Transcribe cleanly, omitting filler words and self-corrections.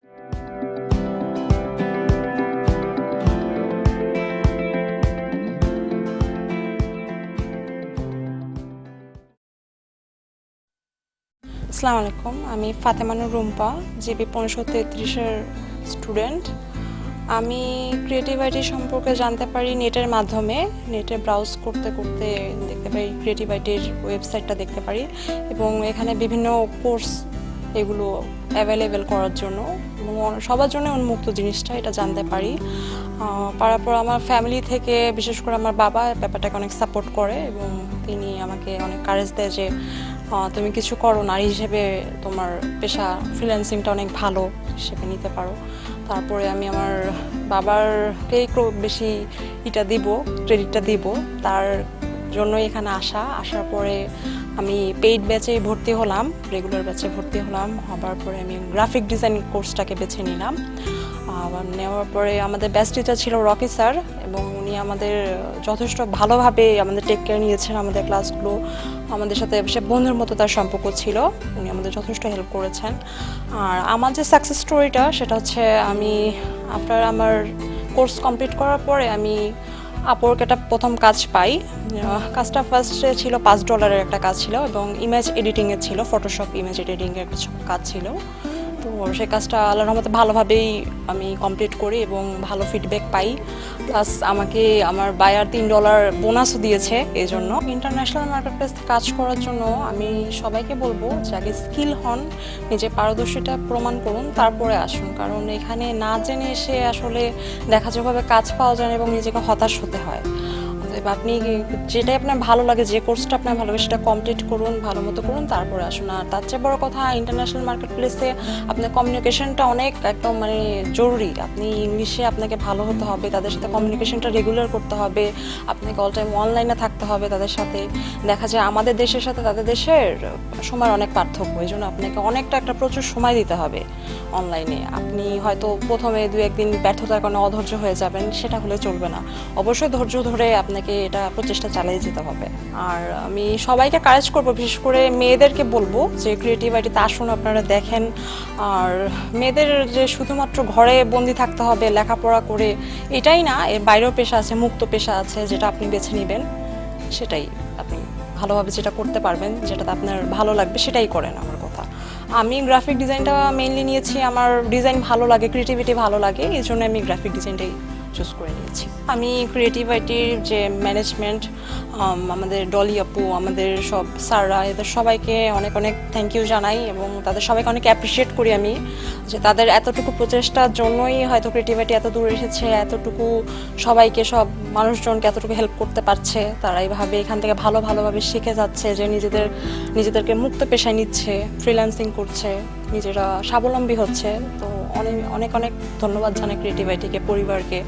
আসসালামু আলাইকুম, আমি ফাতেমানুর রুম্পা, জিপি 1533-এর স্টুডেন্ট। আমি ক্রিয়েটিভিটি সম্পর্কে জানতে পারি নেটের মাধ্যমে। নেটে ব্রাউজ করতে করতে দেখতে পারি ক্রিয়েটিভিটির ওয়েবসাইটটা দেখতে পারি, এবং এখানে বিভিন্ন কোর্স এগুলো অ্যাভেলেবেল করার জন্য এবং সবার জন্য উন্মুক্ত জিনিসটা এটা জানতে পারি। পারার পর আমার ফ্যামিলি থেকে, বিশেষ করে আমার বাবা ব্যাপারটাকে অনেক সাপোর্ট করে এবং তিনি আমাকে অনেক কারেজ দেয় যে তুমি কিছু করো, নারী হিসেবে তোমার পেশা ফ্রিল্যান্সিংটা অনেক ভালো হিসেবে নিতে পারো। তারপরে আমি আমার বাবারকেই বেশি ক্রেডিটটা দিব, তার জন্যই এখানে আসার পরে আমি পেইড ব্যাচে ভর্তি হলাম, রেগুলার ব্যাচে ভর্তি হলাম। হবার পরে আমি গ্রাফিক ডিজাইন কোর্সটাকে বেছে নিলাম। আবার নেওয়ার পরে আমাদের ব্যাচ টিচার ছিল রকি স্যার, এবং উনি আমাদের যথেষ্ট ভালোভাবে আমাদের টেক কেয়ার নিয়েছেন। আমাদের ক্লাসগুলো আমাদের সাথে সে বন্ধুর মতো তার সম্পর্ক ছিল, উনি আমাদের যথেষ্ট হেল্প করেছেন। আর আমার যে সাকসেস স্টোরিটা সেটা হচ্ছে, আমি আফটার আমার কোর্স কমপ্লিট করার পরে আমি আপওয়ার্কে একটা প্রথম কাজ পাই। কাজটা ফার্স্টে ছিল $5 একটা কাজ ছিল, এবং ইমেজ এডিটিংয়ের ছিল, ফটোশপ ইমেজ এডিটিংয়ের একটা কাজ ছিল। তো সেই কাজটা আল্লাহর রহমতে ভালোভাবেই আমি কমপ্লিট করি এবং ভালো ফিডব্যাক পাই। প্লাস আমাকে আমার বায়ার $3 বোনাসও দিয়েছে। এই জন্য ইন্টারন্যাশনাল মার্কেট প্লেসে কাজ করার জন্য আমি সবাইকে বলবো যে আগে স্কিল হন, নিজের পারদর্শিতা প্রমাণ করুন, তারপরে আসুন। কারণ এখানে না জেনে এসে আসলে দেখা যেভাবে কাজ পাওয়া যায় এবং নিজেকে হতাশ হতে হয়। আপনি যেটাই আপনার ভালো লাগে, যে কোর্সটা আপনার ভালো লাগে সেটা কমপ্লিট করুন, ভালো মতো করুন, তারপরে আসুন। আর তার চেয়ে বড় কথা, ইন্টারন্যাশনাল মার্কেট প্লেসে আপনার কমিউনিকেশনটা অনেক একদম জরুরি। আপনি ইংলিশে আপনাকে ভালো হতে হবে, তাদের সাথে কমিউনিকেশনটা রেগুলার করতে হবে, আপনাকে অল টাইম অনলাইনে থাকতে হবে তাদের সাথে। দেখা যায় আমাদের দেশের সাথে তাদের দেশের সময়ের অনেক পার্থক্য, এই জন্য আপনাকে একটা প্রচুর সময় দিতে হবে অনলাইনে। আপনি হয়তো প্রথমে 2-1 দিন ব্যর্থতার কারণে অধৈর্য হয়ে যাবেন, সেটা হলে চলবে না। অবশ্যই ধৈর্য ধরে আপনাকে এটা প্রচেষ্টা চালিয়ে যেতে হবে। আর আমি সবাইকে কারেজ করবো, বিশেষ করে মেয়েদেরকে বলবো যে ক্রিয়েটিভিটিতে আসুন, আপনারা দেখেন। আর মেয়েদের যে শুধুমাত্র ঘরে বন্দি থাকতে হবে লেখাপড়া করে, এটাই না, এর বাইরেও পেশা আছে, মুক্ত পেশা আছে, যেটা আপনি বেছে নেবেন সেটাই আপনি ভালোভাবে যেটা করতে পারবেন, যেটাতে আপনার ভালো লাগবে সেটাই করেন। আমার কথা, আমি গ্রাফিক ডিজাইনটা মেইনলি নিয়েছি, আমার ডিজাইন ভালো লাগে, ক্রিয়েটিভিটি ভালো লাগে, এই জন্য আমি গ্রাফিক ডিজাইনটাই চুজ করে নিয়েছি। আমি ক্রিয়েটিভিটির যে ম্যানেজমেন্ট, আমাদের ডলি আপু, আমাদের সব স্যাররা, এদের সবাইকে অনেক অনেক থ্যাংক ইউ জানাই, এবং তাদের সবাইকে অনেক অ্যাপ্রিসিয়েট করি আমি, যে তাদের এতটুকু প্রচেষ্টার জন্যই হয়তো ক্রিয়েটিভিটি এত দূর এসেছে, এতটুকু সবাইকে, সব মানুষজনকে এতটুকু হেল্প করতে পারছে। তারা এইভাবে এখান থেকে ভালোভাবে শিখে যাচ্ছে, যে নিজেদেরকে মুক্ত পেশায় নিচ্ছে, ফ্রিল্যান্সিং করছে, নিজেরা স্বাবলম্বী হচ্ছে। তো অনেক অনেক অনেক ধন্যবাদ জানাই ক্রিয়েটিভিটিকে, পরিবারকে।